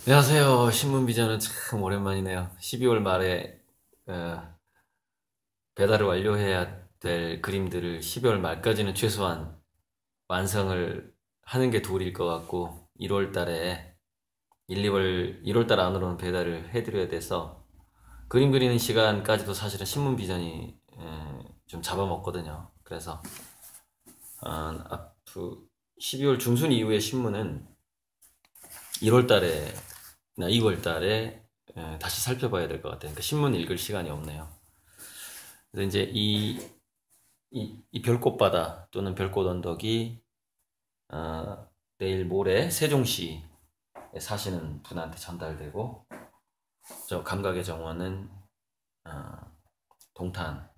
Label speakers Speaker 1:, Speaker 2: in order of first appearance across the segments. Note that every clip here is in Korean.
Speaker 1: 안녕하세요. 신문비전은 참 오랜만이네요. 12월 말에 어, 배달을 완료해야 될 그림들을 12월 말까지는 최소한 완성을 하는 게 도리일 것 같고 1월 달에 1월 달 안으로는 배달을 해드려야 돼서 그림 그리는 시간까지도 사실은 신문비전이 좀 잡아먹거든요. 그래서 앞으로 12월 중순 이후의 신문은 1월 달에나 2월 달에 다시 살펴봐야 될 것 같아요. 그러니까 신문 읽을 시간이 없네요. 그래서 이제 이 별꽃바다 또는 별꽃 언덕이 내일 모레 세종시에 사시는 분한테 전달되고 저 감각의 정원은 어, 동탄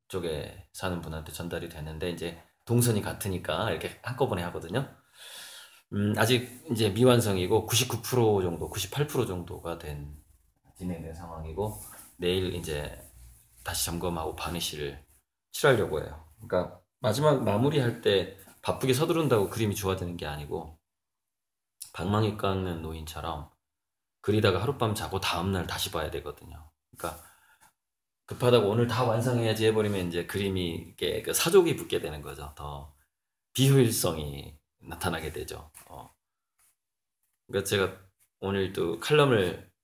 Speaker 1: 쪽에 사는 분한테 전달이 되는데 이제 동선이 같으니까 이렇게 한꺼번에 하거든요. 아직 이제 미완성이고 99% 정도, 98% 정도가 진행된 상황이고 내일 이제 다시 점검하고 바니쉬를 칠하려고 해요. 그러니까 마지막 마무리할 때 바쁘게 서두른다고 그림이 좋아지는 게 아니고 방망이 깎는 노인처럼 그리다가 하룻밤 자고 다음날 다시 봐야 되거든요. 그러니까 급하다고 오늘 다 완성해야지 해버리면 이제 그림이 이렇게 그 사족이 붙게 되는 거죠. 더 비효율성이 나타나게 되죠. 그러니까 제가 오늘 또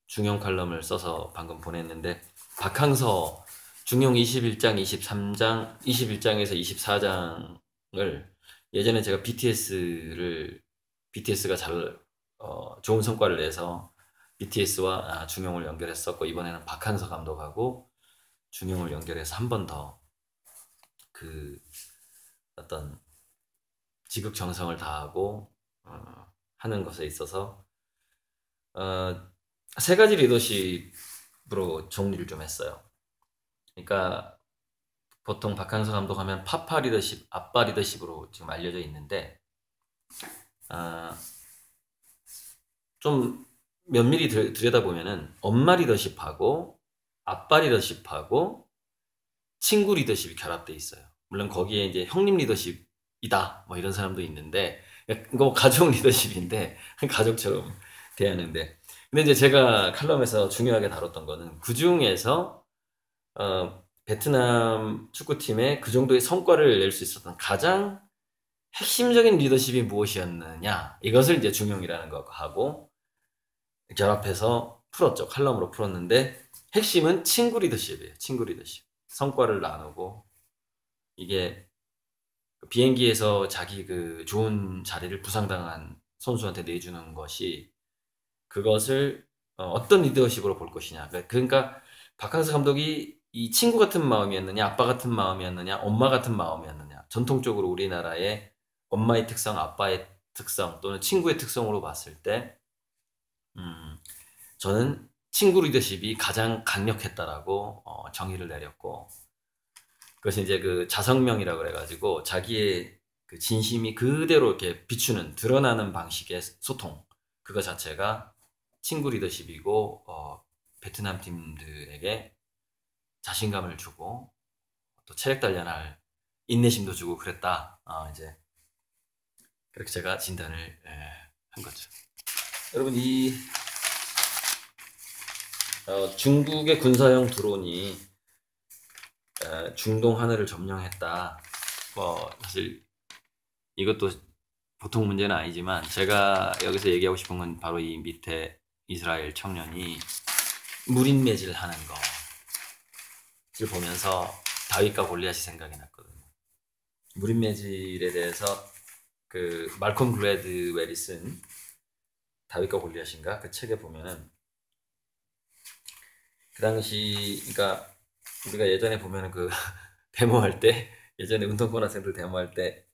Speaker 1: 중용 칼럼을 써서 방금 보냈는데 박항서 중용 21장, 23장, 21장에서 24장을 예전에 제가 BTS가 좋은 성과를 내서 BTS와 중용을 연결했었고 이번에는 박항서 감독하고 중용을 연결해서 한 번 더 그 어떤 지극정성을 다하고 하는 것에 있어서 어, 세 가지 리더십으로 정리를 좀 했어요. 그러니까 보통 박항서 감독 하면 파파 리더십, 아빠 리더십으로 지금 알려져 있는데 아, 좀 면밀히 들여다보면은 엄마 리더십하고 아빠 리더십하고 친구 리더십이 결합돼 있어요. 물론 거기에 이제 형님 리더십이다 뭐 이런 사람도 있는데 이거 뭐 가족 리더십인데 가족처럼 대하는데 근데 이제 제가 칼럼에서 중요하게 다뤘던 거는 그 중에서 베트남 축구팀의 그 정도의 성과를 낼 수 있었던 가장 핵심적인 리더십이 무엇이었느냐 이것을 이제 중용이라는 거하고 결합해서 풀었죠. 칼럼으로 풀었는데 핵심은 친구 리더십이에요. 친구 리더십. 성과를 나누고 이게 비행기에서 자기 그 좋은 자리를 부상당한 선수한테 내주는 것이 그것을 어떤 리더십으로 볼 것이냐. 그러니까 박항서 감독이 이 친구 같은 마음이었느냐, 아빠 같은 마음이었느냐, 엄마 같은 마음이었느냐. 전통적으로 우리나라의 엄마의 특성, 아빠의 특성 또는 친구의 특성으로 봤을 때 음, 저는 친구 리더십이 가장 강력했다라고 정의를 내렸고 그것이 이제 그 자성명이라고 그래가지고 자기의 그 진심이 그대로 이렇게 비추는 드러나는 방식의 소통 그거 자체가 친구 리더십이고 베트남 팀들에게 자신감을 주고 또 체력 단련할 인내심도 주고 그랬다. 이제 그렇게 제가 진단을 한 거죠. 여러분 이 중국의 군사용 드론이 중동 하늘을 점령했다. 뭐 사실 이것도 보통 문제는 아니지만 제가 여기서 얘기하고 싶은 건 바로 이 밑에 이스라엘 청년이 무린매질 하는 것을 보면서 다윗과 골리앗이 생각이 났거든요. 무린매질에 대해서 그 말콤 글래드웰이 쓴 다윗과 골리앗인가 그 책에 보면은 그 당시 그러니까 우리가 예전에 보면은 그 데모할 때 예전에 운동권 학생들 데모할 때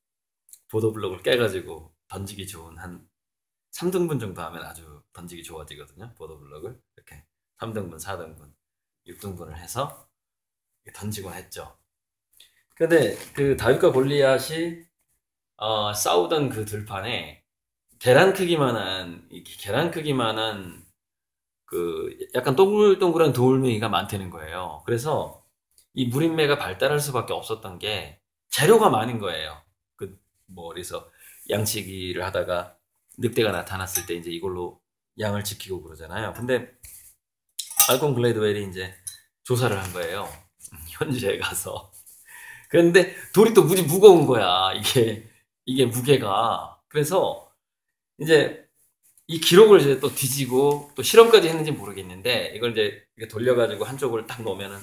Speaker 1: 보도블록을 깨가지고 던지기 좋은 한 3등분 정도 하면 아주 던지기 좋아지거든요. 보도블록을 이렇게 3등분, 4등분, 6등분을 해서 던지곤 했죠. 근데 그 다윗과 골리앗이 싸우던 그 들판에 계란 크기만한 그 약간 동글동글한 돌멩이가 많다는 거예요. 그래서 이 무린매가 발달할 수밖에 없었던 게 재료가 많은 거예요. 그 뭐 그래서 양치기를 하다가 늑대가 나타났을 때 이제 이걸로 양을 지키고 그러잖아요. 근데 말콤 글래드웰이 이제 조사를 한 거예요. 현지에 가서. 그런데 돌이 또 무지 무거운 거야. 이게 무게가. 그래서 이제 이 기록을 이제 또 뒤지고 또 실험까지 했는지 모르겠는데 이걸 이제 이렇게 돌려가지고 한쪽을 딱 놓으면은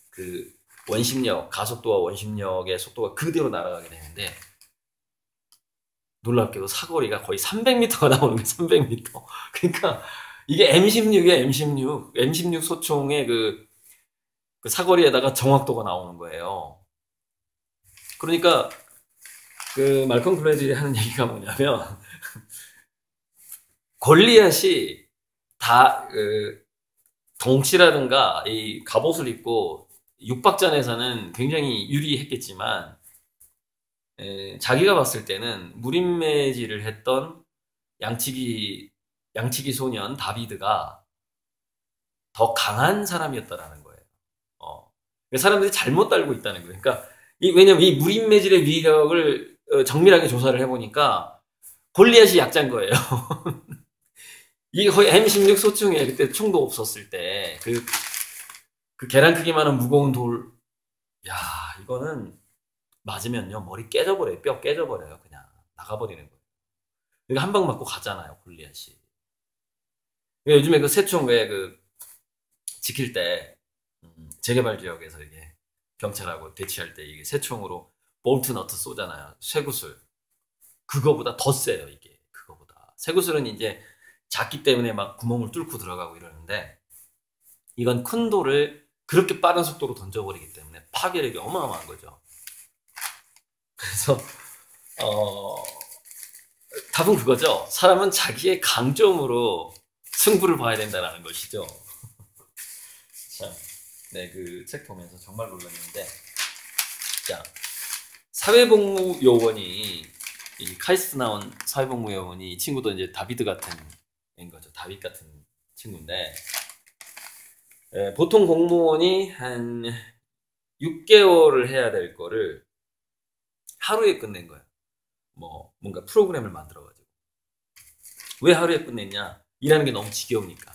Speaker 1: 그 원심력, 가속도와 원심력의 속도가 그대로 날아가게 되는데 놀랍게도 사거리가 거의 300m가 나오는 거예요. 300m. 그러니까 이게 M16이에요. M16 소총의 그 사거리에다가 정확도가 나오는 거예요. 그러니까 그 말콤 글래들이 하는 얘기가 뭐냐면 골리앗이 다 덩치라든가 이 갑옷을 입고 육박전에서는 굉장히 유리했겠지만 자기가 봤을 때는 무림매질을 했던 양치기 소년 다비드가 더 강한 사람이었다라는 거예요. 사람들이 잘못 알고 있다는 거예요. 그러니까 왜냐면 이 무림매질의 위력을 정밀하게 조사를 해보니까 골리앗이 약자인 거예요. 이게 거의 M16 소총에 그때 총도 없었을 때 그 계란 크기만한 무거운 돌, 야 이거는 맞으면요 머리 깨져버려요. 뼈 깨져버려요. 그냥 나가버리는 거예요. 그러니까 한 방 맞고 가잖아요 골리앗이. 그러니까 요즘에 그 새총 왜 지킬 때 재개발 지역에서 이게 경찰하고 대치할 때 이게 새총으로 볼트 너트 쏘잖아요. 쇠구슬. 그거보다 더 세요 이게. 그거보다. 쇠구슬은 이제 작기 때문에 막 구멍을 뚫고 들어가고 이러는데 이건 큰 돌을 그렇게 빠른 속도로 던져버리기 때문에 파괴력이 어마어마한 거죠. 그래서 답은 그거죠. 사람은 자기의 강점으로 승부를 봐야 된다는 것이죠. 자, 네, 그 책 보면서 정말 놀랐는데, 자, 사회복무요원이 이 카이스트 나온 사회복무요원이 이 친구도 이제 다비드 같은 애인 거죠. 다윗 같은 친구인데, 보통 공무원이 한 6개월을 해야 될 거를 하루에 끝낸 거예요. 뭔가 프로그램을 만들어가지고. 왜 하루에 끝냈냐? 일하는 게 너무 지겨우니까.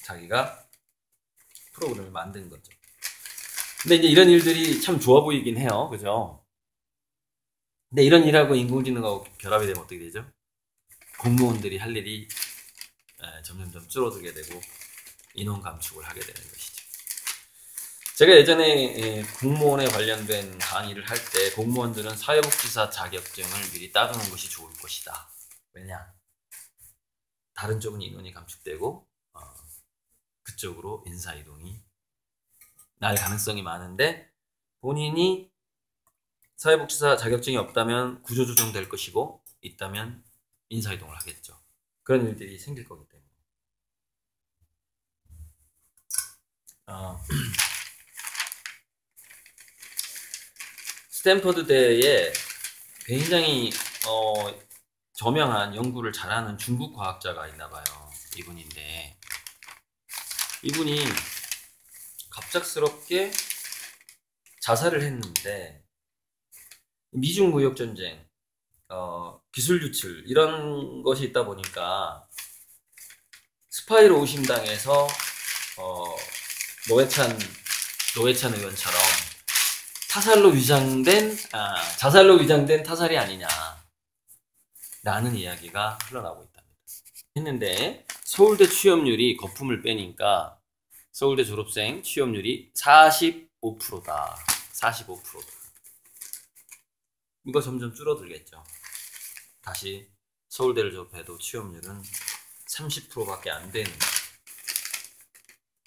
Speaker 1: 자기가 프로그램을 만든 거죠. 근데 이제 이런 일들이 참 좋아 보이긴 해요. 그죠? 근데 이런 일하고 인공지능하고 결합이 되면 어떻게 되죠? 공무원들이 할 일이 점점점 줄어들게 되고 인원 감축을 하게 되는 것이죠. 제가 예전에 공무원에 관련된 강의를 할 때 공무원들은 사회복지사 자격증을 미리 따두는 것이 좋을 것이다. 왜냐? 다른 쪽은 인원이 감축되고 그쪽으로 인사이동이 날 가능성이 많은데 본인이 사회복지사 자격증이 없다면 구조조정될 것이고 있다면 인사이동을 하겠죠. 그런 일들이 생길 거기 때문에. 스탠퍼드대에 굉장히 저명한 연구를 잘하는 중국 과학자가 있나 봐요. 이분인데 이분이 갑작스럽게 자살을 했는데 미중 무역 전쟁, 기술 유출 이런 것이 있다 보니까 스파이로 의심당해서 노회찬 의원처럼 자살로 위장된 타살이 아니냐 라는 이야기가 흘러나오고 있답니다. 했는데 서울대 취업률이 거품을 빼니까 서울대 졸업생 취업률이 45%다. 45%다. 이거 점점 줄어들겠죠. 다시 서울대를 졸업해도 취업률은 30%밖에 안 되는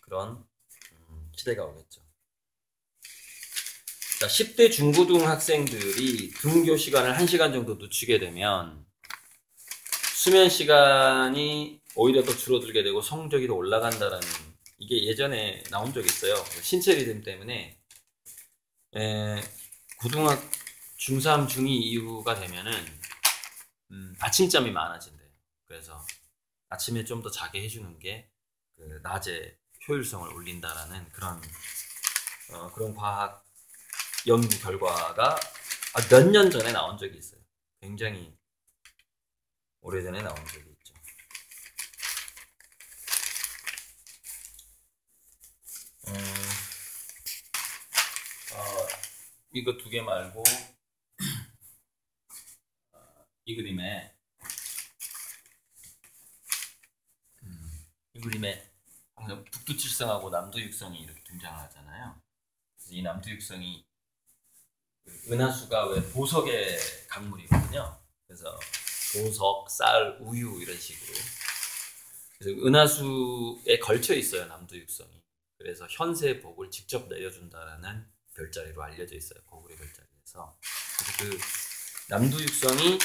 Speaker 1: 그런 시대가 오겠죠. 자, 10대 중고등 학생들이 등교 시간을 1시간 정도 늦추게 되면 수면 시간이 오히려 더 줄어들게 되고 성적이 더 올라간다라는 이게 예전에 나온 적이 있어요. 신체 리듬 때문에 중3, 중2 이후가 되면은 아침잠이 많아진대요. 그래서 아침에 좀 더 자게 해주는 게 낮에 효율성을 올린다라는 그런 과학 연구 결과가 몇 년 전에 나온 적이 있어요. 굉장히 오래전에 나온 적이 있죠. 이거 두 개 말고 이 그림에 이 그림에 항상 북두칠성하고 남도육성이 이렇게 등장하잖아요. 그래서 이 남도육성이 은하수가 왜 보석의 강물이거든요. 그래서 보석, 쌀, 우유 이런 식으로. 그래서 은하수에 걸쳐 있어요, 남도육성이. 그래서 현세의 복을 직접 내려준다라는 별자리로 알려져 있어요, 고구려 별자리에서. 그래서 그 남도육성이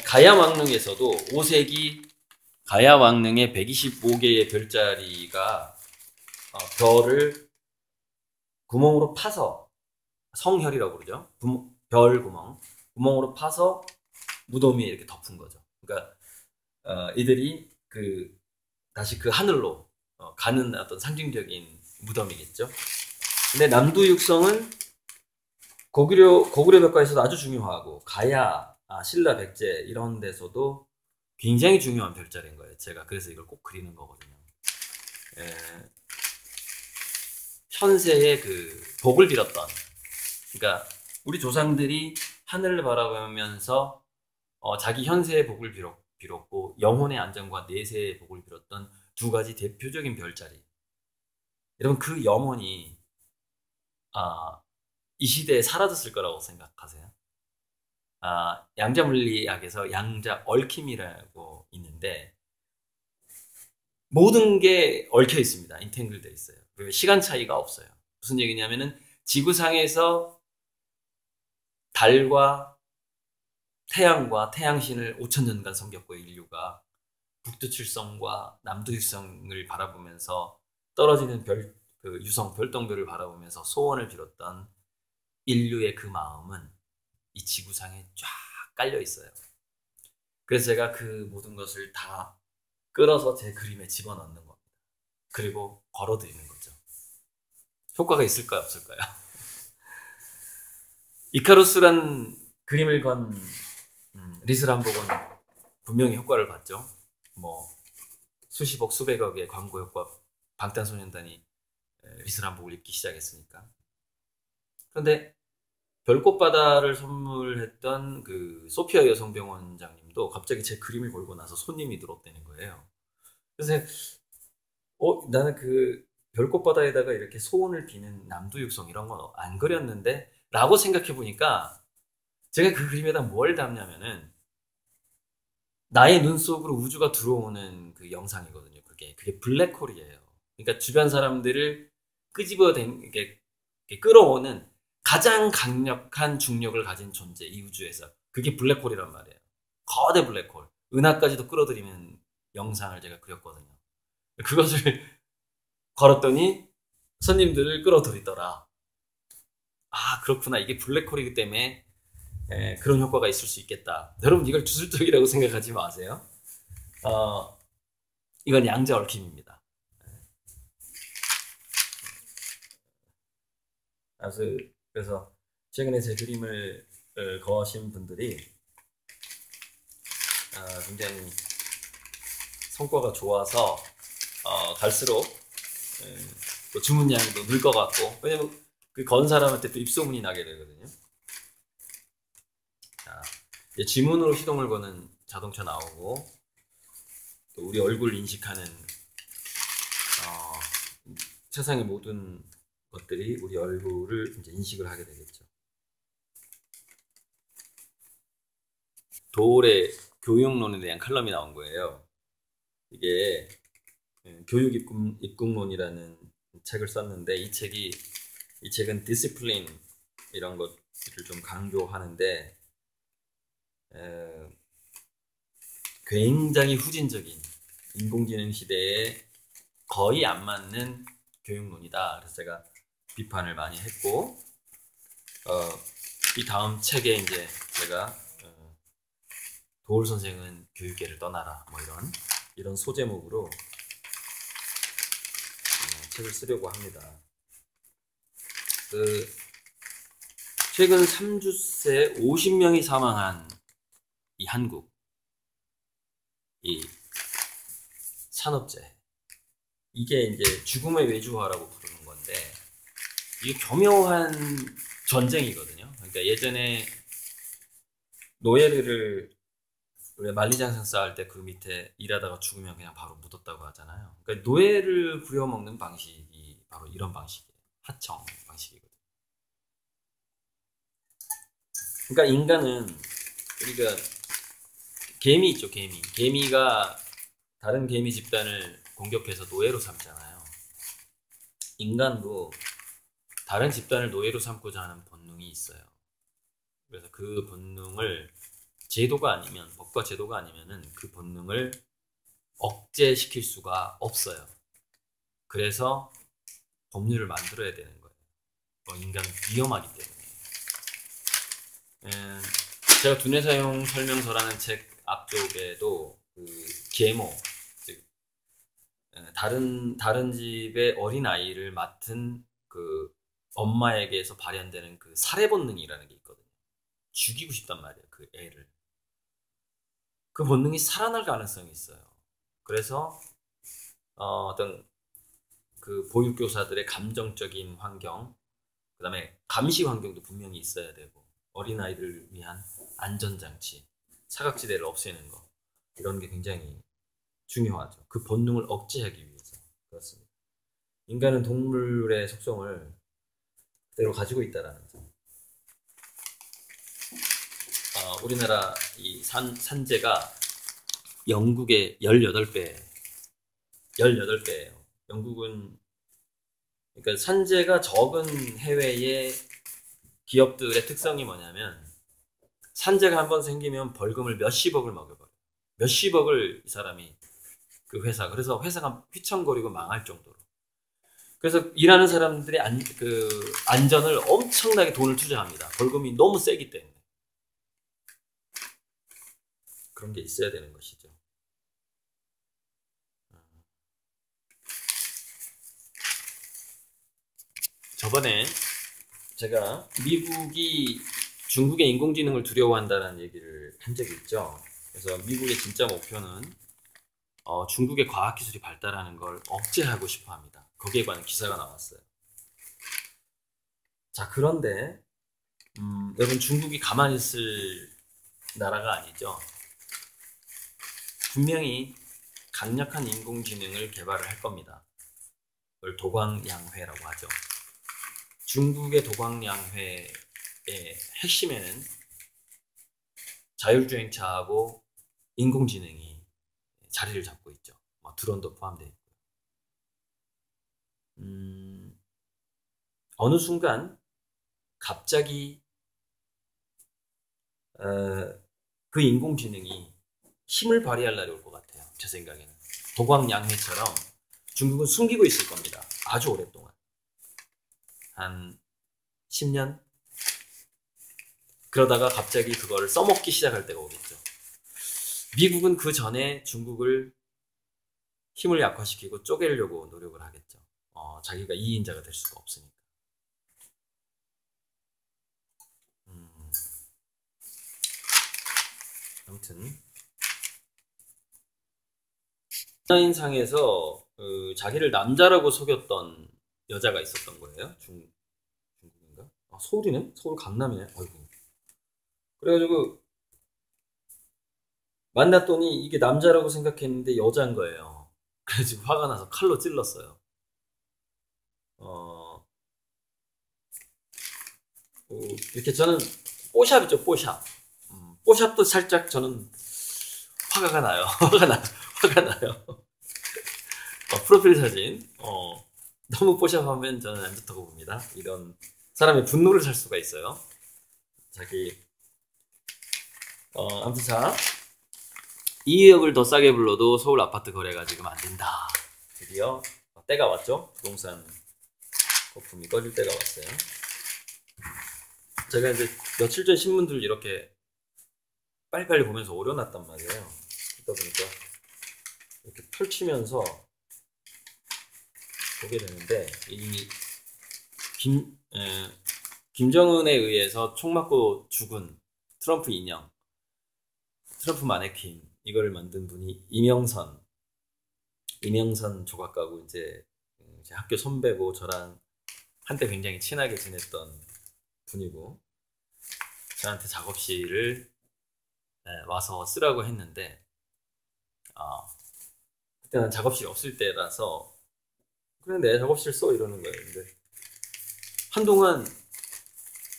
Speaker 1: 가야왕릉에서도 5세기 가야왕릉의 125개의 별자리가 별을 구멍으로 파서, 성혈이라고 그러죠. 별 구멍으로 파서 무덤 위에 이렇게 덮은 거죠. 그러니까 이들이 다시 그 하늘로 가는 어떤 상징적인 무덤이겠죠. 근데 남도육성은 고구려 벽화에서도 아주 중요하고 가야, 신라, 백제 이런 데서도 굉장히 중요한 별자리인 거예요. 제가 그래서 이걸 꼭 그리는 거거든요. 현세의 그 복을 빌었던, 그러니까 우리 조상들이 하늘을 바라보면서 자기 현세의 복을 빌었고 영혼의 안정과 내세의 복을 빌었던 두 가지 대표적인 별자리. 여러분, 그 영혼이 이 시대에 사라졌을 거라고 생각하세요? 양자물리학에서 양자 얽힘이라고 있는데 모든 게 얽혀 있습니다. 인탱글되어 있어요. 그리고 시간 차이가 없어요. 무슨 얘기냐면은 지구상에서 달과 태양과 태양신을 5천년간 섬겼고 인류가 북두칠성과 남두칠성을 바라보면서 떨어지는 그 유성 별똥별을 바라보면서 소원을 빌었던 인류의 그 마음은 이 지구상에 쫙 깔려 있어요. 그래서 제가 그 모든 것을 다 끌어서 제 그림에 집어넣는 겁니다. 그리고 걸어드리는 거죠. 효과가 있을까요, 없을까요? 이카루스란 그림을 건 리스람복은 분명히 효과를 봤죠. 뭐 수십억, 수백억의 광고 효과, 방탄소년단이 리스람복을 입기 시작했으니까. 그런데 별꽃바다를 선물했던 그 소피아 여성병원장님도 갑자기 제 그림을 걸고 나서 손님이 늘었다는 거예요. 그래서 나는 그 별꽃바다에다가 이렇게 소원을 비는 남도육성 이런 건 안 그렸는데 라고 생각해 보니까 제가 그 그림에다 뭘 담냐면은 나의 눈 속으로 우주가 들어오는 그 영상이거든요. 그게 블랙홀이에요. 그러니까 주변 사람들을 이렇게 끌어오는 가장 강력한 중력을 가진 존재, 이 우주에서. 그게 블랙홀이란 말이에요. 거대 블랙홀. 은하까지도 끌어들이는 영상을 제가 그렸거든요. 그것을 걸었더니 손님들을 끌어들이더라. 그렇구나. 이게 블랙홀이기 때문에 그런 효과가 있을 수 있겠다. 여러분, 이걸 주술적이라고 생각하지 마세요. 이건 양자 얽힘입니다. 그래서 최근에 제 그림을 거신 분들이 굉장히 성과가 좋아서 갈수록 또 주문량도 늘 것 같고, 왜냐면 그 건 사람한테 또 입소문이 나게 되거든요. 이제 지문으로 시동을 거는 자동차 나오고, 또 우리 얼굴 인식하는 세상의 모든 것들이 우리 얼굴을 이제 인식을 하게 되겠죠. 도올의 교육론에 대한 칼럼이 나온 거예요. 이게 교육 입국론이라는 책을 썼는데, 이 책은 디시플린 이런 것들을 좀 강조하는데 굉장히 후진적인 인공지능 시대에 거의 안 맞는 교육론이다. 그래서 제가 비판을 많이 했고, 이 다음 책에 이제 제가 도올 선생은 교육계를 떠나라, 뭐 이런 소제목으로 책을 쓰려고 합니다. 최근 3주새 50명이 사망한 이 한국, 이 산업재해, 이게 이제 죽음의 외주화라고 부르는 건데, 이게 교묘한 전쟁이거든요. 그러니까 예전에 노예를 왜 만리장성 쌓을 때 그 밑에 일하다가 죽으면 그냥 바로 묻었다고 하잖아요. 그러니까 노예를 부려먹는 방식이 바로 이런 방식이에요. 하청 방식이거든요. 그러니까 인간은 우리가 개미 있죠, 개미. 개미가 다른 개미 집단을 공격해서 노예로 삼잖아요. 인간도 다른 집단을 노예로 삼고자 하는 본능이 있어요. 그래서 그 본능을 제도가 아니면, 법과 제도가 아니면은 그 본능을 억제시킬 수가 없어요. 그래서 법률을 만들어야 되는 거예요. 인간은 위험하기 때문에. 제가 두뇌 사용 설명서라는 책 앞쪽에도 그 계모, 즉 다른 집의 어린 아이를 맡은 그 엄마에게서 발현되는 그 살해 본능이라는 게 있거든요. 죽이고 싶단 말이에요, 그 애를. 그 본능이 살아날 가능성이 있어요. 그래서 어떤 그 보육교사들의 감정적인 환경, 그 다음에 감시 환경도 분명히 있어야 되고, 어린아이들을 위한 안전장치, 사각지대를 없애는 거, 이런 게 굉장히 중요하죠. 그 본능을 억제하기 위해서. 그렇습니다. 인간은 동물의 속성을 그대로 가지고 있다라는 점. 우리나라 이 산재가 영국의 18배예요. 영국은, 그러니까 산재가 적은 해외의 기업들의 특성이 뭐냐면, 산재가 한번 생기면 벌금을 몇십억을 먹여버려요. 몇십억을 이 사람이, 그 회사, 그래서 회사가 휘청거리고 망할 정도로. 그래서 일하는 사람들이 안전을 엄청나게 돈을 투자합니다. 벌금이 너무 세기 때문에. 그런 게 있어야 되는 것이죠. 저번에 제가 미국이 중국의 인공지능을 두려워한다는 얘기를 한 적이 있죠. 그래서 미국의 진짜 목표는 중국의 과학기술이 발달하는 걸 억제하고 싶어 합니다. 거기에 관한 기사가 나왔어요. 자, 그런데 여러분, 중국이 가만히 있을 나라가 아니죠. 분명히 강력한 인공지능을 개발을 할 겁니다. 그걸 도광양회라고 하죠. 중국의 도광양회의 핵심에는 자율주행차하고 인공지능이 자리를 잡고 있죠. 드론도 포함되어 있고요. 어느 순간 갑자기 그 인공지능이 힘을 발휘할 날이 올 것 같아요. 제 생각에는. 도광양회처럼 중국은 숨기고 있을 겁니다. 아주 오랫동안. 한 10년? 그러다가 갑자기 그거를 써먹기 시작할 때가 오겠죠. 미국은 그 전에 중국을 힘을 약화시키고 쪼개려고 노력을 하겠죠. 자기가 이인자가 될 수가 없으니까. 아무튼 온라인상에서 자기를 남자라고 속였던 여자가 있었던 거예요. 중국인가? 서울이네? 서울 강남이네. 아이고. 그래가지고 만났더니 이게 남자라고 생각했는데 여자인 거예요. 그래서 화가 나서 칼로 찔렀어요. 이렇게 저는 뽀샵 있죠, 뽀샵. 뽀샵도 살짝 저는 화가 나요. 화가 나요. 프로필 사진. 너무 뽀샵하면 저는 안 좋다고 봅니다. 이런 사람의 분노를 살 수가 있어요. 아무튼 자, 2억을 더 싸게 불러도 서울 아파트 거래가 지금 안 된다. 드디어 때가 왔죠. 부동산 거품이 꺼질 때가 왔어요. 제가 이제 며칠 전 신문들 이렇게 빨리빨리 보면서 오려놨단 말이에요. 그러다 보니까 이렇게 펼치면서 보게 되는데, 김정은에 의해서 총 맞고 죽은 트럼프 인형, 트럼프 마네킹, 이거를 만든 분이 이명선 조각가고, 이제 제 학교 선배고 저랑 한때 굉장히 친하게 지냈던 분이고 저한테 작업실을 와서 쓰라고 했는데 그때는 작업실이 없을 때라서 그래 내 작업실 써 이러는 거예요. 근데 한동안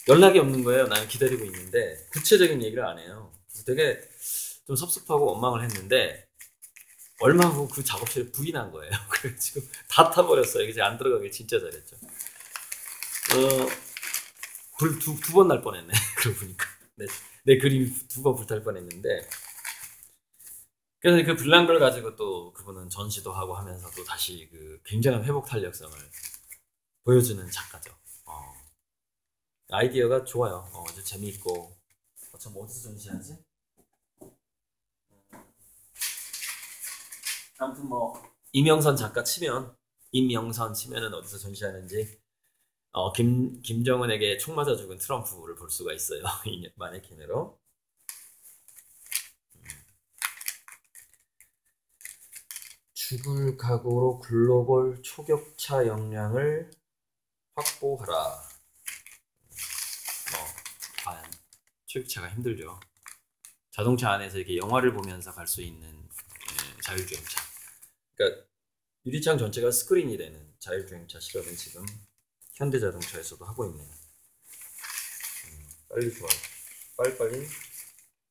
Speaker 1: 연락이 없는 거예요. 나는 기다리고 있는데 구체적인 얘기를 안 해요. 되게 좀 섭섭하고 원망을 했는데 얼마 후 그 작업실에 불이 난 거예요. 그래가지고 다 타버렸어요. 이제 안 들어가길 진짜 잘했죠. 불 두 번 날 뻔했네. 그러고 보니까 내 그림이 두 번 불탈 뻔했는데 그래서 그 불난 걸 가지고 또 그분은 전시도 하고 하면서 또 다시 그 굉장한 회복 탄력성을 보여주는 작가죠. 아이디어가 좋아요. 아주 재미있고 참 어디서 전시하지? 아무튼 뭐 임영선 작가 치면 임영선 치면은 어디서 전시하는지 김정은에게 총 맞아 죽은 트럼프를 볼 수가 있어요. 이 마네킹으로. 죽을 각오로 글로벌 초격차 역량을 확보하라. 과연 초격차가 힘들죠. 자동차 안에서 이렇게 영화를 보면서 갈 수 있는 자율주행차. 그러니까 유리창 전체가 스크린이 되는 자율주행차 실험은 지금 현대자동차에서도 하고 있네요. 빨리빨리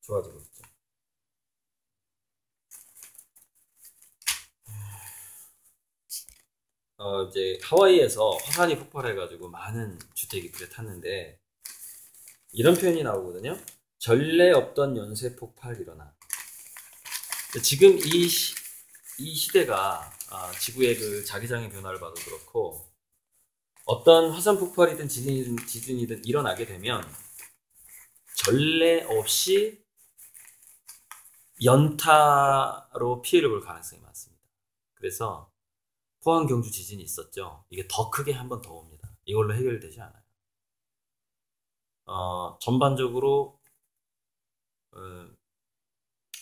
Speaker 1: 좋아지고 있죠. 이제 하와이에서 화산이 폭발해가지고 많은 주택이 불에 탔는데 이런 표현이 나오거든요. 전례 없던 연쇄 폭발 일어나. 지금 이 시대가 지구의 그 자기장의 변화를 봐도 그렇고 어떤 화산 폭발이든 지진이든 일어나게 되면 전례 없이 연타로 피해를 볼 가능성이 많습니다. 그래서 포항 경주 지진이 있었죠. 이게 더 크게 한 번 더 옵니다. 이걸로 해결되지 않아요. 전반적으로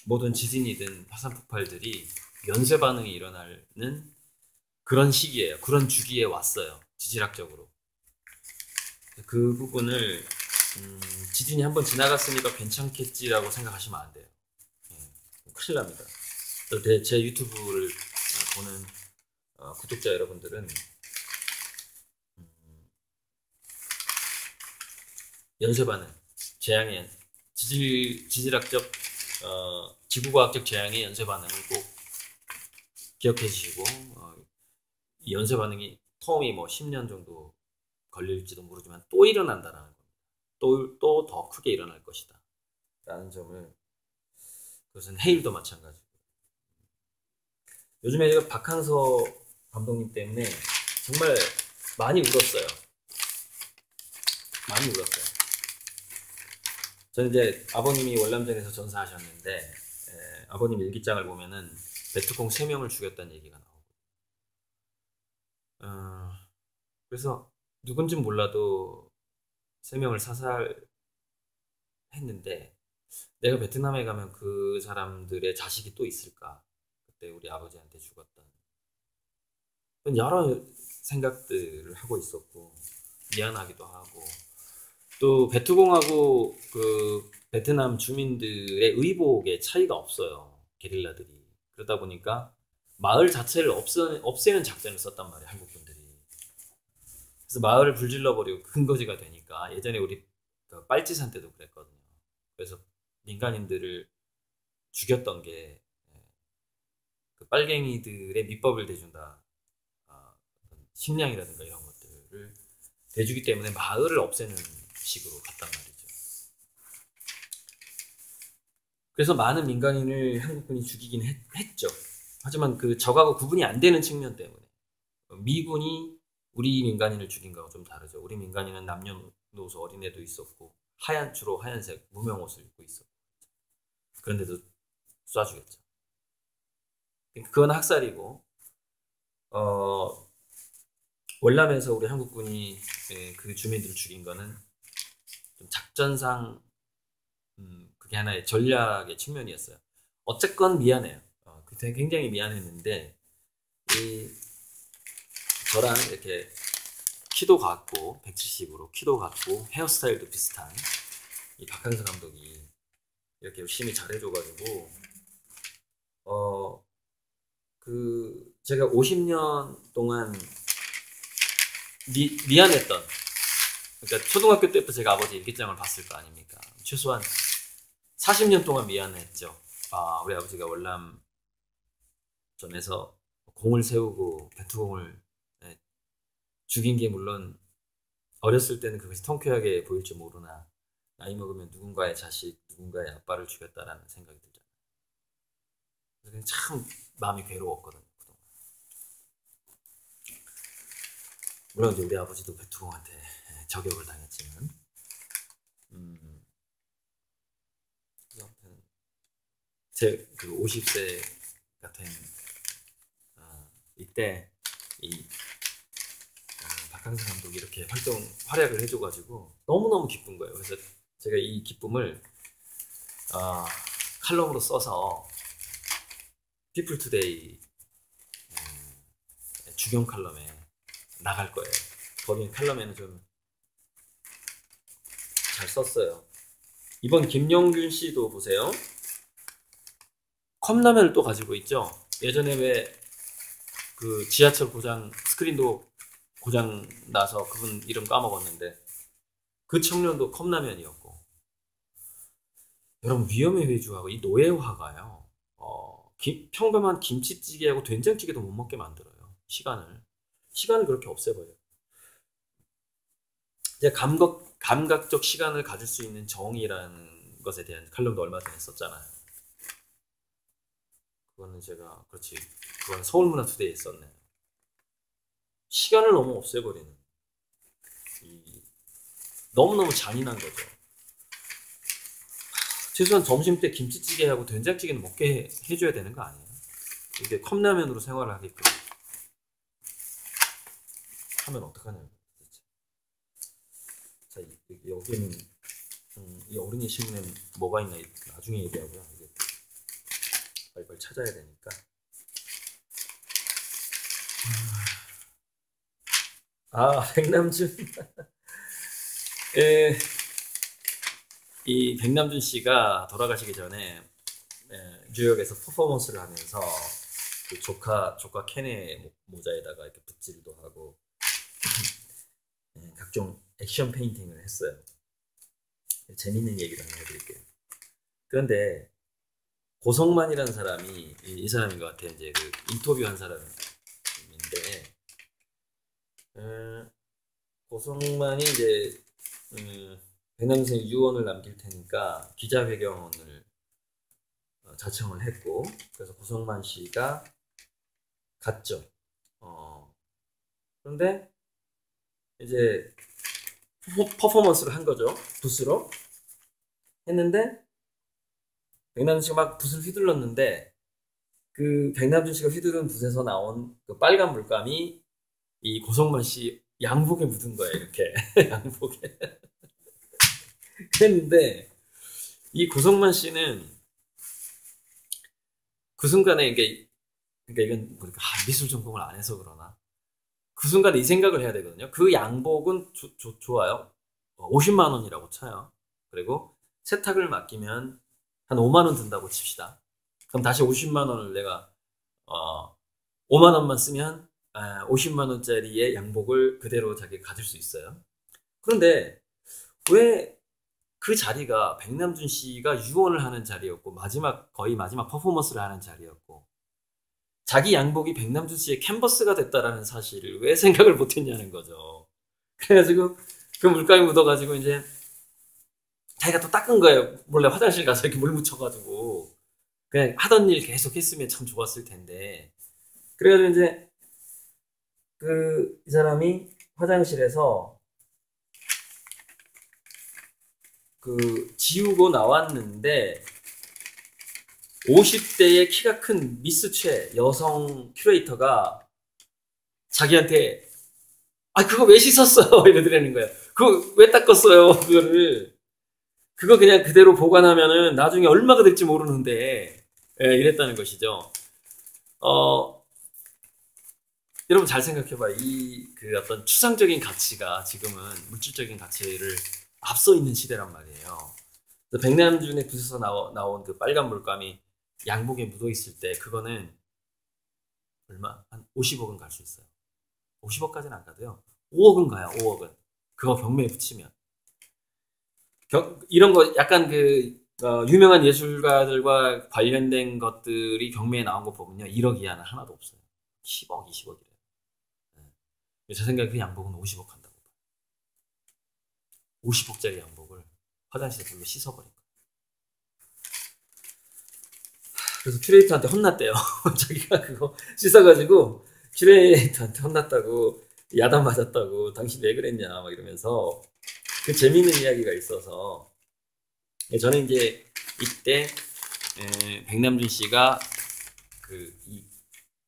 Speaker 1: 모든 지진이든 화산 폭발들이 연쇄 반응이 일어나는 그런 시기예요. 그런 주기에 왔어요. 지질학적으로. 그 부분을 지진이 한번 지나갔으니까 괜찮겠지라고 생각하시면 안 돼요. 큰일 납니다. 제 유튜브를 보는 구독자 여러분들은 연쇄 반응, 재앙의 지질학적 지구과학적 재앙의 연쇄 반응을 꼭 기억해 주시고 이 연쇄 반응이 텀이 뭐 10년 정도 걸릴지도 모르지만 또 일어난다라는 겁니다. 또 더 크게 일어날 것이다 라는 점을 그것은 해일도 마찬가지고 요즘에 제가 박항서 감독님 때문에 정말 많이 울었어요. 많이 울었어요. 저는 이제 아버님이 월남전에서 전사하셨는데 아버님 일기장을 보면은 베트콩 3명을 죽였다는 얘기가 나오고 그래서 누군진 몰라도 3명을 사살했는데 내가 베트남에 가면 그 사람들의 자식이 또 있을까? 그때 우리 아버지한테 죽었던 여러 생각들을 하고 있었고 미안하기도 하고 또 베트공하고 그 베트남 주민들의 의복에 차이가 없어요. 게릴라들이. 그러다 보니까 마을 자체를 없애는 작전을 썼단 말이에요. 한국 분들이. 그래서 마을을 불질러버리고 근거지가 되니까 예전에 우리 그 빨치산 때도 그랬거든요. 그래서 민간인들을 죽였던 게 그 빨갱이들의 밑밥을 대준다. 식량이라든가 이런 것들을 대주기 때문에 마을을 없애는 식으로 갔단 말이죠. 그래서 많은 민간인을 한국군이 죽이긴 했죠. 하지만 그 적하고 구분이 안 되는 측면 때문에 미군이 우리 민간인을 죽인 거하고 좀 다르죠. 우리 민간인은 남녀노소 어린애도 있었고 주로 하얀색 무명 옷을 입고 있었고 그런데도 쏴 죽였죠. 그건 학살이고 월남에서 우리 한국군이 그 주민들을 죽인 거는 좀 작전상 그게 하나의 전략의 측면이었어요. 어쨌건 미안해요. 그때 굉장히 미안했는데 저랑 이렇게 키도 같고 170으로 키도 같고 헤어스타일도 비슷한 이 박항서 감독이 이렇게 열심히 잘해줘가지고 제가 50년 동안 미안했던, 그러니까 초등학교 때부터 제가 아버지 일기장을 봤을 거 아닙니까? 최소한 40년 동안 미안했죠. 우리 아버지가 월남전에서 공을 세우고 배트공을 죽인 게 물론 어렸을 때는 그것이 통쾌하게 보일지 모르나 나이 먹으면 누군가의 자식, 누군가의 아빠를 죽였다라는 생각이 들잖아요. 그래서 참 마음이 괴로웠거든요. 그동안. 물론 이제 우리 아버지도 배트공한테 저격을 당했지만 제 그 50세가 된 이때 이 박항서 감독이 이렇게 활약을 해줘가지고 너무너무 기쁜 거예요. 그래서 제가 이 기쁨을 칼럼으로 써서 피플투데이 주경 칼럼에 나갈 거예요. 거기 칼럼에는 좀 잘 썼어요. 이번 김영균 씨도 보세요. 컵라면을 또 가지고 있죠. 예전에 왜 그 지하철 고장, 스크린도 고장 나서 그분 이름 까먹었는데 그 청년도 컵라면이었고, 여러분 위험의 회주하고 이 노예화가요. 평범한 김치찌개하고 된장찌개도 못 먹게 만들어요. 시간을 그렇게 없애버려요. 이제 감각적 시간을 가질 수 있는 정의라는 것에 대한 칼럼도 얼마 전에 썼잖아요. 그거는 그건 서울문화투데이에 썼네요. 시간을 너무 없애버리는, 너무너무 잔인한 거죠. 최소한 점심때 김치찌개하고 된장찌개는 먹게 해줘야 되는 거 아니에요? 이게 컵라면으로 생활을 하게끔 하면 어떡하냐고. 자, 여기는 이 어린이 신문에는 뭐가 있나 나중에 얘기하고요. 이게 빨리빨리 찾아야 되니까. 백남준. 이 백남준 씨가 돌아가시기 전에 뉴욕에서 퍼포먼스를 하면서 그 조카 켄의 모자에다가 이렇게 붓질도 하고 각종 액션 페인팅을 했어요. 재밌는 얘기를 하나 해드릴게요. 그런데 고성만이라는 사람이 이 사람인 것 같아요. 이제 그 인터뷰한 사람인데 고성만이 이제 백남준 선생님 유언을 남길 테니까 기자회견을 자청을 했고, 그래서 고성만 씨가 갔죠. 그런데 이제 퍼포먼스를 한 거죠. 붓으로 했는데 백남준 씨가 막 붓을 휘둘렀는데 그 백남준 씨가 휘두른 붓에서 나온 그 빨간 물감이 이 고성만 씨 양복에 묻은 거예요. 이렇게 양복에. 그랬는데 이 고성만 씨는 그 순간에 그러니까 이건 미술 전공을 안 해서 그러나 그 순간에 이 생각을 해야 되거든요. 그 양복은 좋아요. 50만 원이라고 쳐요. 그리고 세탁을 맡기면 한 5만 원 든다고 칩시다. 그럼 다시 50만 원을 내가 5만 원만 쓰면 50만 원짜리의 양복을 그대로 자기가 가질 수 있어요. 그런데 왜 그 자리가 백남준 씨가 유언을 하는 자리였고 거의 마지막 퍼포먼스를 하는 자리였고 자기 양복이 백남준 씨의 캔버스가 됐다라는 사실을 왜 생각을 못했냐는 거죠. 그래가지고 그 물감이 묻어가지고 이제 자기가 또 닦은 거예요. 몰래 화장실 가서 이렇게 물 묻혀가지고 그냥 하던 일 계속 했으면 참 좋았을 텐데. 그래가지고 이제 이 사람이 화장실에서 지우고 나왔는데 50대의 키가 큰 미스 최 여성 큐레이터가 자기한테 그거 왜 씻었어요? 이러더라는 거예요. 그거 왜 닦았어요? 그거 그냥 그대로 보관하면은 나중에 얼마가 될지 모르는데 이랬다는 것이죠. 여러분 잘 생각해봐. 이 그 어떤 추상적인 가치가 지금은 물질적인 가치를 앞서 있는 시대란 말이에요. 그래서 백남준의 붓에서 나온 그 빨간 물감이 양복에 묻어 있을 때 그거는 얼마? 한 50억은 갈 수 있어요. 50억까지는 안 가도요. 5억은 가요. 5억은. 그거 경매에 붙이면. 이런 거 약간 유명한 예술가들과 관련된 것들이 경매에 나온 거 보면요. 1억 이하는 하나도 없어요. 10억, 20억이래요. 제 생각에 그 양복은 50억 한다고 봐요. 50억짜리 양복을 화장실에 불로 씻어버린 거예요. 그래서 큐레이터한테 혼났대요. 자기가 그거 씻어가지고 큐레이터한테 혼났다고, 야단 맞았다고, 당신 왜 그랬냐 막 이러면서 그 재밌는 이야기가 있어서 저는 이제 이때 백남준 씨가 이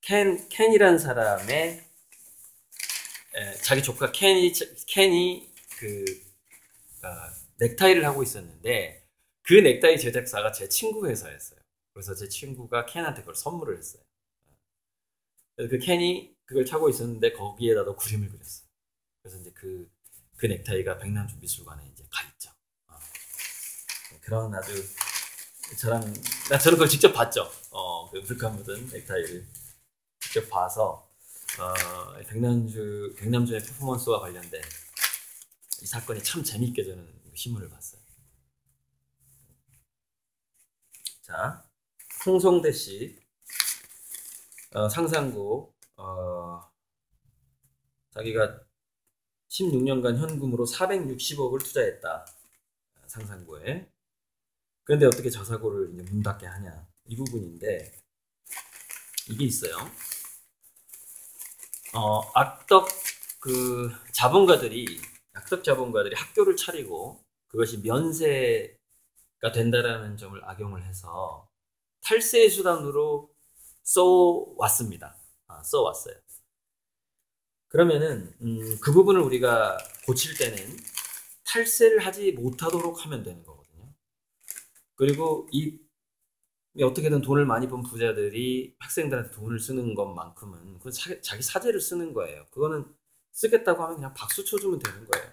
Speaker 1: 켄이라는 사람의 자기 조카 켄이 넥타이를 하고 있었는데 그 넥타이 제작사가 제 친구 회사였어요. 그래서 제 친구가 켄한테 그걸 선물을 했어요. 그래서 그 켄이 그걸 차고 있었는데 거기에다도 그림을 그렸어요. 그래서 이제 그 넥타이가 백남준 미술관에 이제 가 있죠. 그런 아주 저는 그걸 직접 봤죠. 그 물감 묻은 넥타이를 직접 봐서 백남준의 퍼포먼스와 관련된 이 사건이 참 재밌게 저는 신문을 봤어요. 자, 홍성대 씨 상상고 자기가 16년간 현금으로 460억을 투자했다. 상상고에. 그런데 어떻게 자사고를 이제 문 닫게 하냐 이 부분인데 이게 있어요. 악덕 자본가들이 학교를 차리고 그것이 면세가 된다라는 점을 악용을 해서 탈세의 수단으로 써왔습니다. 써왔어요. 그러면은 그 부분을 우리가 고칠 때는 탈세를 하지 못하도록 하면 되는 거거든요. 그리고 어떻게든 돈을 많이 번 부자들이 학생들한테 돈을 쓰는 것만큼은 그건 자기 사재를 쓰는 거예요. 그거는 쓰겠다고 하면 그냥 박수 쳐주면 되는 거예요.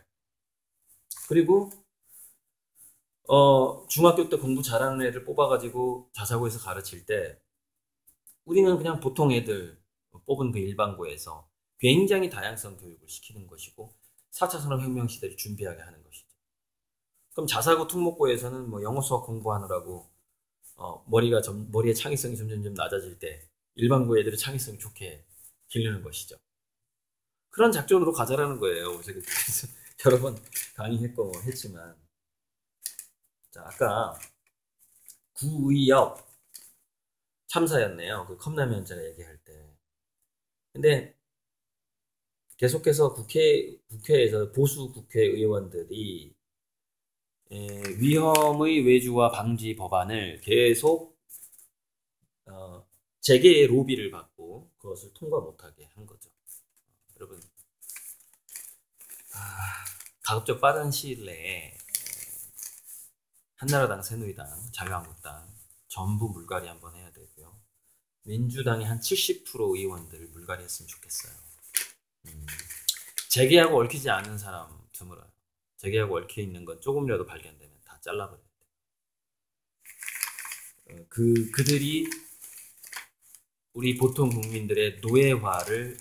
Speaker 1: 그리고 중학교 때 공부 잘하는 애들 뽑아가지고 자사고에서 가르칠 때 우리는 그냥 보통 애들 뽑은 그 일반고에서 굉장히 다양성 교육을 시키는 것이고 4차 산업혁명 시대를 준비하게 하는 것이죠. 그럼 자사고 특목고에서는 뭐 영어 수학 공부하느라고 머리의 창의성이 점점 낮아질 때 일반고 애들의 창의성이 좋게 기르는 것이죠. 그런 작전으로 가자라는 거예요. 그래서 여러 번 강의했고 뭐 했지만 자, 아까 구의역 참사였네요. 그 컵라면제가 얘기할 때. 근데 계속해서 국회에서 보수 국회의원들이 위험의 외주화 방지 법안을 계속 재계의 로비를 받고 그것을 통과 못하게 한 거죠. 여러분 가급적 빠른 시일 내에 한나라당, 새누리당, 자유한국당 전부 물갈이 한번 해야 되고요. 민주당의 한 70% 의원들을 물갈이 했으면 좋겠어요. 재계하고 얽히지 않은 사람 드물어요. 재계하고 얽혀 있는 건 조금이라도 발견되면 다 잘라버려야 돼요. 그들이 우리 보통 국민들의 노예화를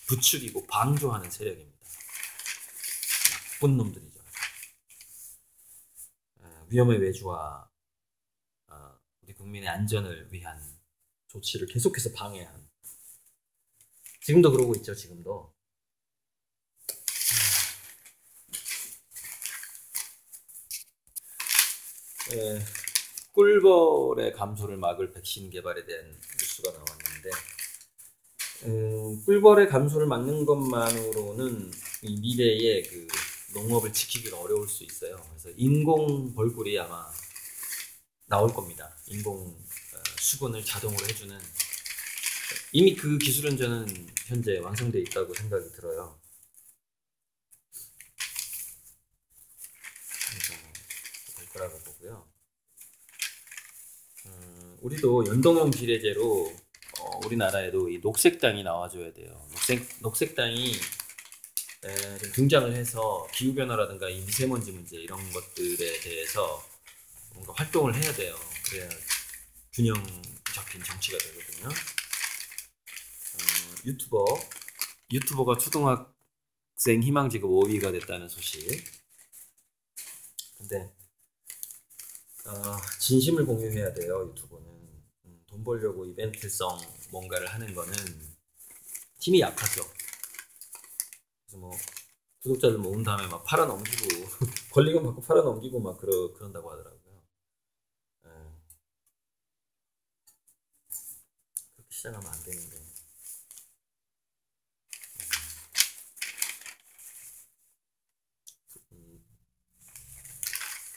Speaker 1: 부추기고 방조하는 세력입니다. 나쁜 놈들이죠. 위험의 외주화, 우리 국민의 안전을 위한 조치를 계속해서 방해한. 지금도 그러고 있죠. 지금도. 꿀벌의 감소를 막을 백신 개발에 대한 뉴스가 나왔는데 꿀벌의 감소를 막는 것만으로는 이 미래의 그 농업을 지키기가 어려울 수 있어요. 그래서 인공 벌꿀이 아마 나올 겁니다. 인공 수분을 자동으로 해주는 이미 그 기술은 저는 현재 완성되어 있다고 생각이 들어요. 될 거라고 보고요. 우리도 연동형 비례제로 우리나라에도 이 녹색당이 나와줘야 돼요. 녹색당이 좀 등장을 해서 기후변화라든가 이 미세먼지 문제 이런 것들에 대해서 뭔가 활동을 해야 돼요. 그래야 균형 잡힌 정치가 되거든요. 유튜버가 초등학생 희망지급 5위가 됐다는 소식. 근데 진심을 공유해야 돼요. 유튜버는 돈 벌려고 이벤트성 뭔가를 하는 거는 힘이 약하죠. 그래서 뭐 구독자들 모은 다음에 막 팔아넘기고 권리금 받고 팔아넘기고 막 그런다고 하더라고요. 그렇게 시작하면 안 되는데.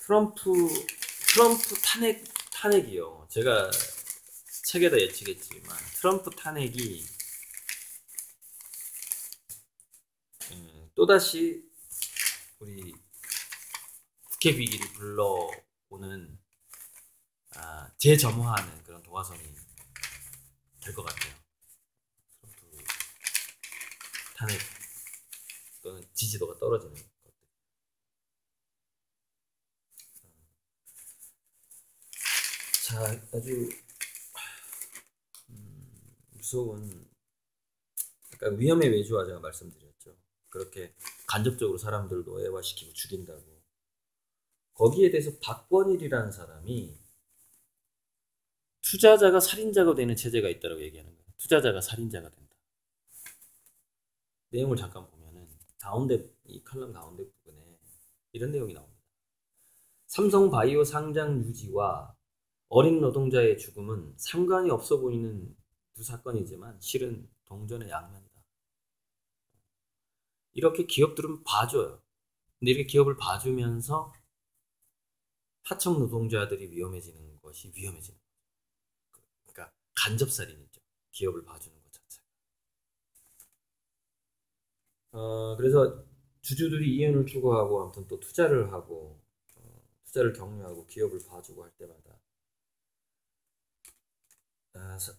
Speaker 1: 트럼프 탄핵이요. 제가 책에다 예측했지만 트럼프 탄핵이 또다시 우리 국회 위기를 불러오는 재점화하는 그런 도화선이 될 것 같아요. 트럼프 탄핵 또는 지지도가 떨어지는 것들. 자, 아주 무서운 약간 위험의 외주화 제가 말씀드렸죠. 그렇게 간접적으로 사람들을 노예화시키고 죽인다고. 거기에 대해서 박권일이라는 사람이 투자자가 살인자가 되는 체제가 있다고 얘기하는 거예요. 투자자가 살인자가 된다. 내용을 잠깐 보면은 이 칼럼 가운데 부분에 이런 내용이 나옵니다. 삼성바이오 상장 유지와 어린 노동자의 죽음은 상관이 없어 보이는 두 사건이지만 실은 동전의 양면이다. 이렇게 기업들은 봐줘요. 근데 이렇게 기업을 봐주면서 하청 노동자들이 위험해지는 것이 위험해지는 거죠. 그러니까 간접살인이죠. 기업을 봐주는 것 자체가. 그래서 주주들이 이윤을 추구하고 아무튼 또 투자를 하고 투자를 격려하고 기업을 봐주고 할 때마다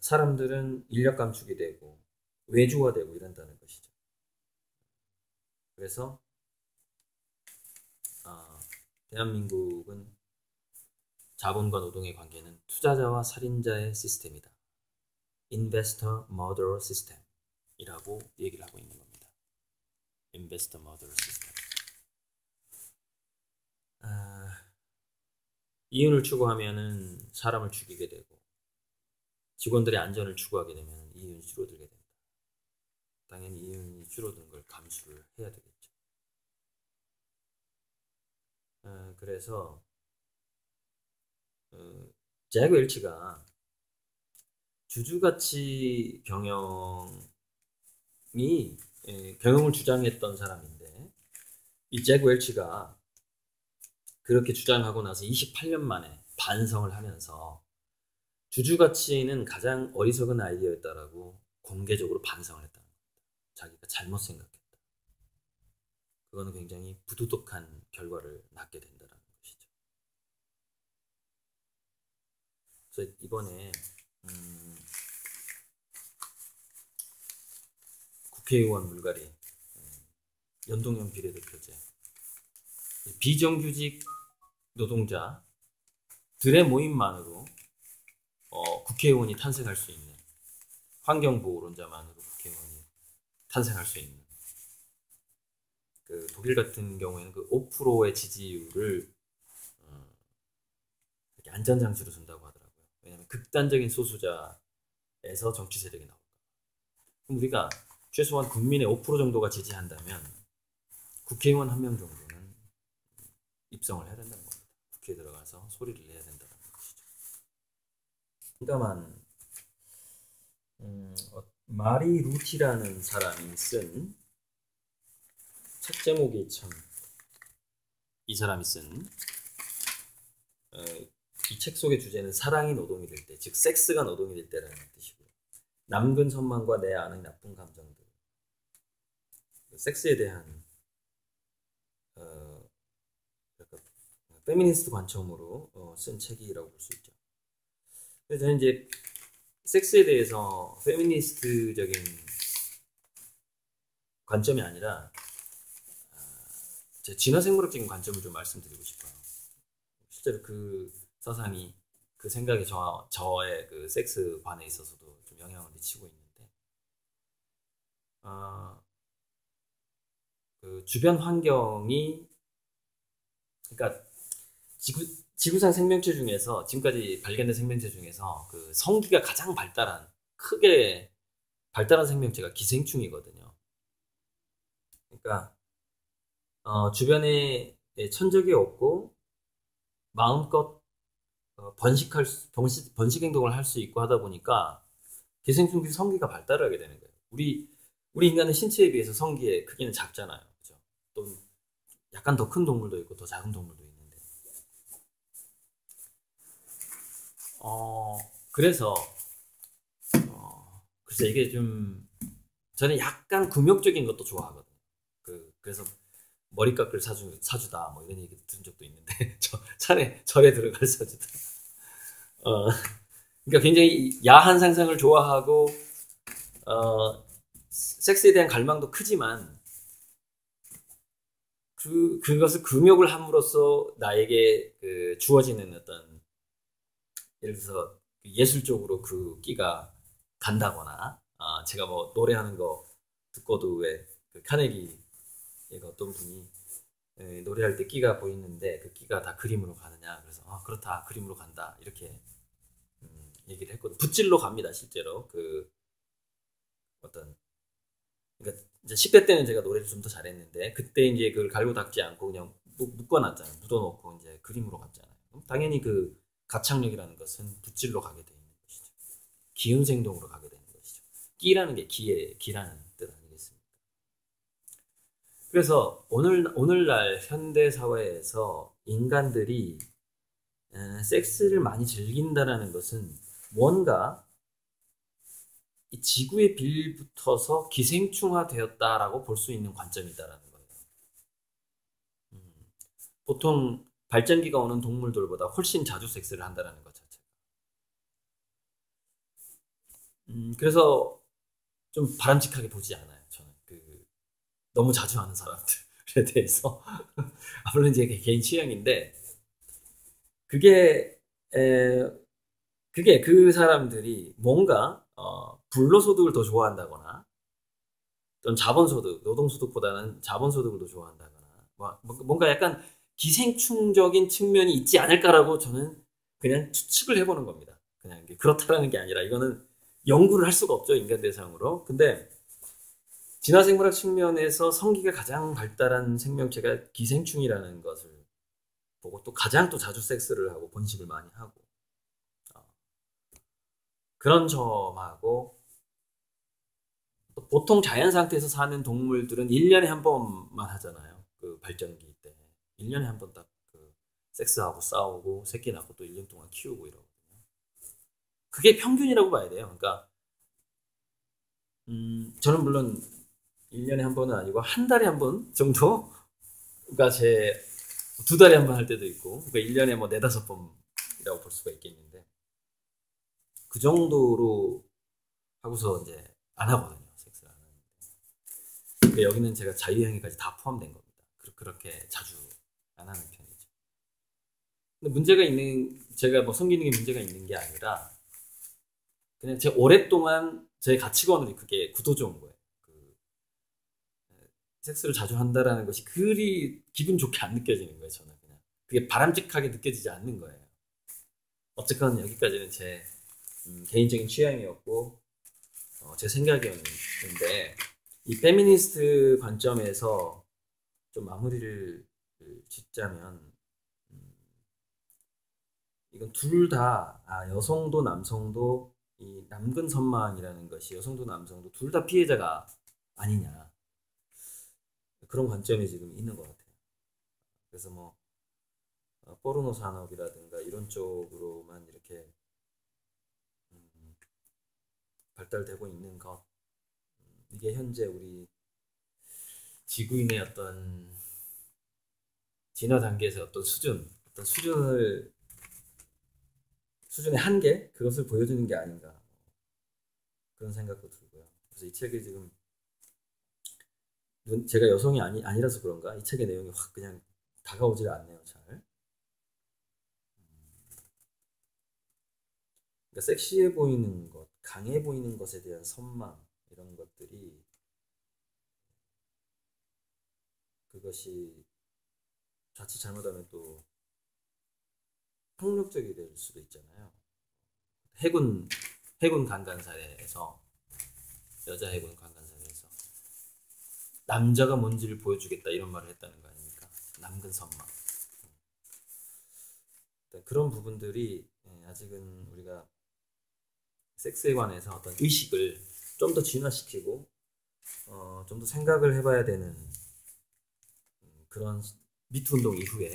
Speaker 1: 사람들은 인력 감축이 되고 외주화 되고 이런다는 것이죠. 그래서 대한민국은 자본과 노동의 관계는 투자자와 살인자의 시스템이다. Investor Murderer System 이라고 얘기를 하고 있는 겁니다. Investor Murderer System. 이윤을 추구하면은 사람을 죽이게 되고 직원들의 안전을 추구하게 되면 이윤이 줄어들게 된다. 당연히 이윤이 줄어드는 걸 감수를 해야 되겠죠. 그래서 잭 웰치가 주주가치 경영을 주장했던 사람인데 이 잭 웰치가 그렇게 주장하고 나서 28년 만에 반성을 하면서 주주가치는 가장 어리석은 아이디어였다라고 공개적으로 반성을 했다는 겁니다. 자기가 잘못 생각했다. 그거는 굉장히 부도덕한 결과를 낳게 된다는 것이죠. 그래서 이번에 국회의원 물갈이, 연동형 비례대표제, 비정규직 노동자들의 모임만으로 국회의원이 탄생할 수 있는, 환경보호론자만으로 국회의원이 탄생할 수 있는, 그 독일 같은 경우에는 그 5%의 지지율을 이렇게 안전장치로 준다고 하더라고요. 왜냐하면 극단적인 소수자에서 정치 세력이 나올까. 그럼 우리가 최소한 국민의 5% 정도가 지지한다면 국회의원 한 명 정도는 입성을 해야 된다는 겁니다. 국회에 들어가서 소리를 내야 된다는 것이죠. 그러니까 마리 루티라는 사람이 쓴 책 제목이 참, 이 사람이 쓴 이 책 속의 주제는 사랑이 노동이 될 때, 즉 섹스가 노동이 될 때라는 뜻이고요. 남근 선망과 내 안의 나쁜 감정들, 섹스에 대한 페미니스트 관점으로 쓴 책이라고 볼 수 있죠. 그래서 저는 이제 섹스에 대해서 페미니스트적인 관점이 아니라 제 진화생물학적인 관점을 좀 말씀드리고 싶어요. 실제로 그 사상이 그 생각이 저의 그 섹스관에 있어서도 좀 영향을 미치고 있는데, 그 주변 환경이, 그러니까 지구상 생명체 중에서, 지금까지 발견된 생명체 중에서 그 성기가 가장 크게 발달한 생명체가 기생충이거든요. 그러니까 주변에 천적이 없고 마음껏 번식 행동을 할 수 있고 하다 보니까 기생충들이 성기가 발달하게 되는 거예요. 우리 인간의 신체에 비해서 성기의 크기는 작잖아요. 그죠? 또 약간 더 큰 동물도 있고 더 작은 동물도 있는데. 그래서 글쎄 이게 좀, 저는 약간 금욕적인 것도 좋아하거든요. 그래서 머리 깎을 사주다 뭐 이런 얘기 들은 적도 있는데 절에 들어갈 사주다. 그러니까 굉장히 야한 상상을 좋아하고 섹스에 대한 갈망도 크지만 그것을 금욕을 함으로써 나에게 그 주어지는 어떤, 예를 들어서 예술적으로 그 끼가 간다거나, 제가 뭐 노래하는 거 듣고도 왜그 카네기가 어떤 분이 노래할 때 끼가 보이는데 그 끼가 다 그림으로 가느냐, 그래서 그렇다, 그림으로 간다, 이렇게 얘기를 했거든요. 붓질로 갑니다, 실제로. 그 어떤, 그러니까 이제 10대 때는 제가 노래를 좀 더 잘했는데, 그때 이제 그걸 갈고 닦지 않고 그냥 묶어놨잖아요. 묻어놓고 이제 그림으로 갔잖아요. 당연히 그 가창력이라는 것은 붓질로 가게 되는 것이죠. 기운생동으로 가게 되는 것이죠. 끼라는 게 기라는 뜻 아니겠습니까? 그래서 오늘날 현대 사회에서 인간들이 섹스를 많이 즐긴다는 것은 뭔가 이 지구에 빌붙어서 기생충화되었다라고 볼 수 있는 관점이다라는 거예요. 보통 발전기가 오는 동물들보다 훨씬 자주 섹스를 한다는 것 자체가. 그래서 좀 바람직하게 보지 않아요. 저는 너무 자주 하는 사람들에 대해서. 물론 이제 개인 취향인데, 그게 그 사람들이 뭔가 불로소득을 더 좋아한다거나, 또는 자본소득, 노동소득보다는 자본소득을 더 좋아한다거나, 뭔가 약간 기생충적인 측면이 있지 않을까라고 저는 그냥 추측을 해보는 겁니다. 그냥 그렇다라는 게 아니라, 이거는 연구를 할 수가 없죠, 인간 대상으로. 근데 진화생물학 측면에서 성기가 가장 발달한 생명체가 기생충이라는 것을 보고, 또 가장 또 자주 섹스를 하고 번식을 많이 하고, 그런 점하고, 또 보통 자연 상태에서 사는 동물들은 1년에 한 번만 하잖아요. 그 발전기 때 1년에 한 번 딱 그 섹스하고 싸우고 새끼 낳고 또 1년 동안 키우고 이러거든요. 그게 평균이라고 봐야 돼요. 그러니까 저는 물론 1년에 한 번은 아니고 한 달에 한 번 정도, 그러니까 제 2달에 한 번 할 때도 있고, 그러니까 1년에 뭐 4-5번이라고 볼 수가 있겠는데, 그 정도로 하고서 이제 안 하거든요. 섹스를 안 하는데. 그러니까 여기는 제가 자유행위까지 다 포함된 겁니다. 그렇게 자주 안 하는 편이죠. 근데 제가 뭐 성기능에 문제가 있는 게 아니라, 그냥 제가 오랫동안 제 가치관으로 그게 굳어져 온 거예요. 섹스를 자주 한다라는 것이 그리 기분 좋게 안 느껴지는 거예요. 저는 그냥 그게 바람직하게 느껴지지 않는 거예요. 어쨌건 여기까지는 제 개인적인 취향이었고 제 생각이었는데, 이 페미니스트 관점에서 좀 마무리를 짓자면, 이건 둘 다, 여성도 남성도 이 남근 선망이라는 것이, 여성도 남성도 둘 다 피해자가 아니냐, 그런 관점이 지금 있는 것 같아요. 그래서 뭐 포르노 산업이라든가 이런 쪽으로만 이렇게 발달되고 있는 것, 이게 현재 우리 지구인의 어떤 진화 단계에서 어떤 수준의 한계, 그것을 보여주는 게 아닌가. 그런 생각도 들고요. 그래서 이 책이 지금 제가 여성이 아니라서 그런가 이 책의 내용이 확 그냥 다가오질 않네요. 잘. 그러니까 섹시해 보이는 것, 강해 보이는 것에 대한 선망 이런 것들이 그것이 자칫 잘못하면 또 폭력적이 될 수도 있잖아요. 해군 관간사에서 여자 해군 관간사에서 남자가 뭔지를 보여주겠다 이런 말을 했다는 거 아닙니까? 남근 선망. 그런 부분들이 아직은 우리가 섹스에 관해서 어떤 의식을 좀 더 진화시키고 좀 더 생각을 해봐야 되는 그런 미투 운동 이후에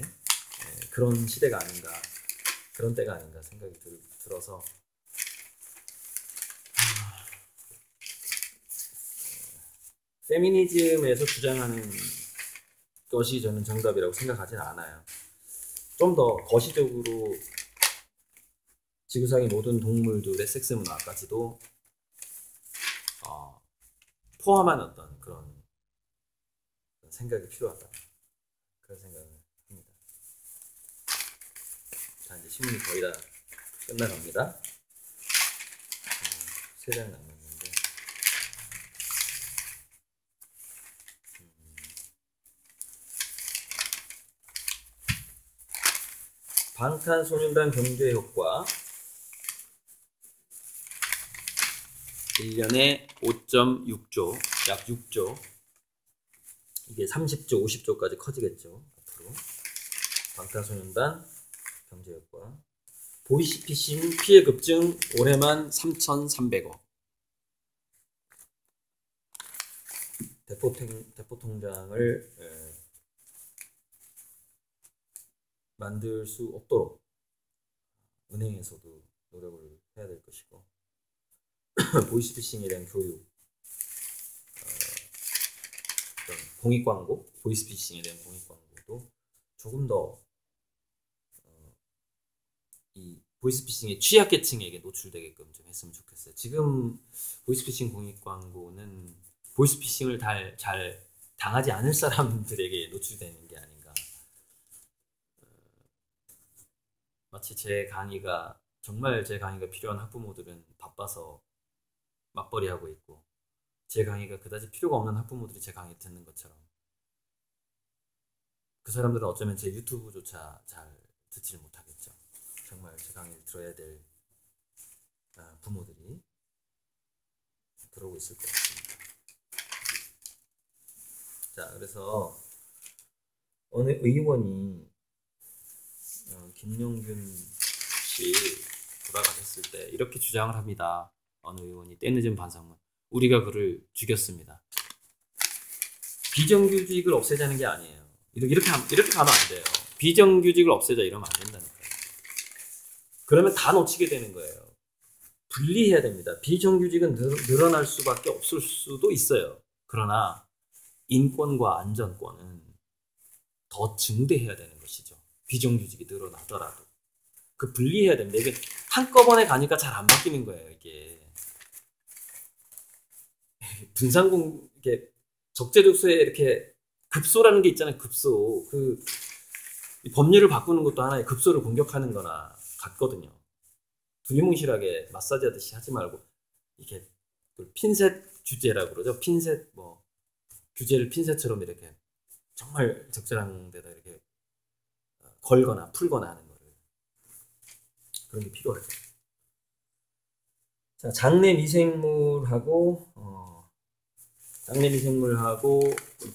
Speaker 1: 그런 시대가 아닌가, 그런 때가 아닌가 생각이 들어서 페미니즘에서 주장하는 것이 저는 정답이라고 생각하지는 않아요. 좀 더 거시적으로 지구상의 모든 동물들의 섹스 문화까지도 포함한 어떤 그런 생각이 필요하다. 그런 생각을 합니다. 자, 이제 신문이 거의 다 끝나갑니다. 3장 남았는데 방탄소년단 경제 효과 1년에 5.6조, 약 6조. 이게 30조, 50조까지 커지겠죠. 앞으로. 방탄소년단 경제 효과. 보이스피싱 피해 급증 올해만 3,300억. 대포 통장을 만들 수 없도록 은행에서도 노력을 해야 될 것이고 보이스피싱에 대한 교육, 공익광고, 보이스피싱에 대한 공익광고도 조금 더 이 보이스피싱의 취약계층에게 노출되게끔 좀 했으면 좋겠어요. 지금 보이스피싱 공익광고는 보이스피싱을 잘 당하지 않을 사람들에게 노출되는 게 아닌가. 마치 정말 제 강의가 필요한 학부모들은 바빠서 맞벌이하고 있고 제 강의가 그다지 필요가 없는 학부모들이 제 강의 듣는 것처럼 그 사람들은 어쩌면 제 유튜브조차 잘 듣지를 못하겠죠. 정말 제 강의를 들어야 될 부모들이 그러고 있을 것 같습니다. 자, 그래서 어느 의원이 김용균 씨 돌아가셨을 때 이렇게 주장을 합니다. 어느 의원이 때늦은 반성문. 우리가 그를 죽였습니다. 비정규직을 없애자는 게 아니에요. 이렇게 가면 안 돼요. 비정규직을 없애자 이러면 안 된다니까요. 그러면 다 놓치게 되는 거예요. 분리해야 됩니다. 비정규직은 늘어날 수밖에 없을 수도 있어요. 그러나 인권과 안전권은 더 증대해야 되는 것이죠. 비정규직이 늘어나더라도. 그 분리해야 됩니다. 이게 한꺼번에 가니까 잘 안 바뀌는 거예요. 이게 이게 적재적소에 이렇게 급소라는 게 있잖아요. 급소. 법률을 바꾸는 것도 하나의 급소를 공격하는 거나 같거든요. 두리뭉실하게 마사지 하듯이 하지 말고 이렇게 핀셋 규제라고 그러죠. 핀셋 규제를 핀셋처럼 이렇게 정말 적절한 데다 이렇게 걸거나 풀거나 하는 거를 그런 게 필요하죠. 자, 장내 미생물하고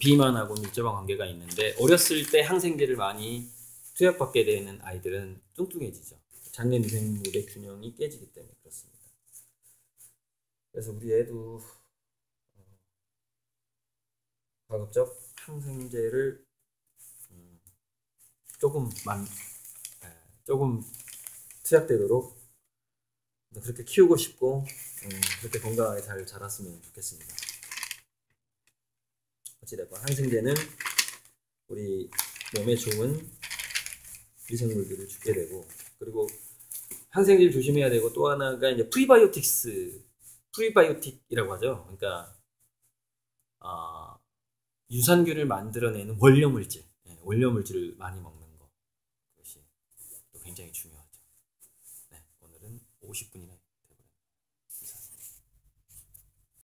Speaker 1: 비만하고 밀접한 관계가 있는데 어렸을 때 항생제를 많이 투약받게 되는 아이들은 뚱뚱해지죠. 장내 미생물의 균형이 깨지기 때문에 그렇습니다. 그래서 우리 애도 가급적 항생제를 조금 투약되도록 그렇게 키우고 싶고 그렇게 건강하게 잘 자랐으면 좋겠습니다. 어찌됐건 항생제는 우리 몸에 좋은 미생물들을 죽게 되고 그리고 항생제를 조심해야 되고 또 하나가 이제 프리바이오틱스 프리바이오틱이라고 하죠. 그러니까 유산균을 만들어내는 원료물질, 원료물질을 많이 먹는 거, 그것이 또 굉장히 중요하죠. 네, 오늘은 50분이나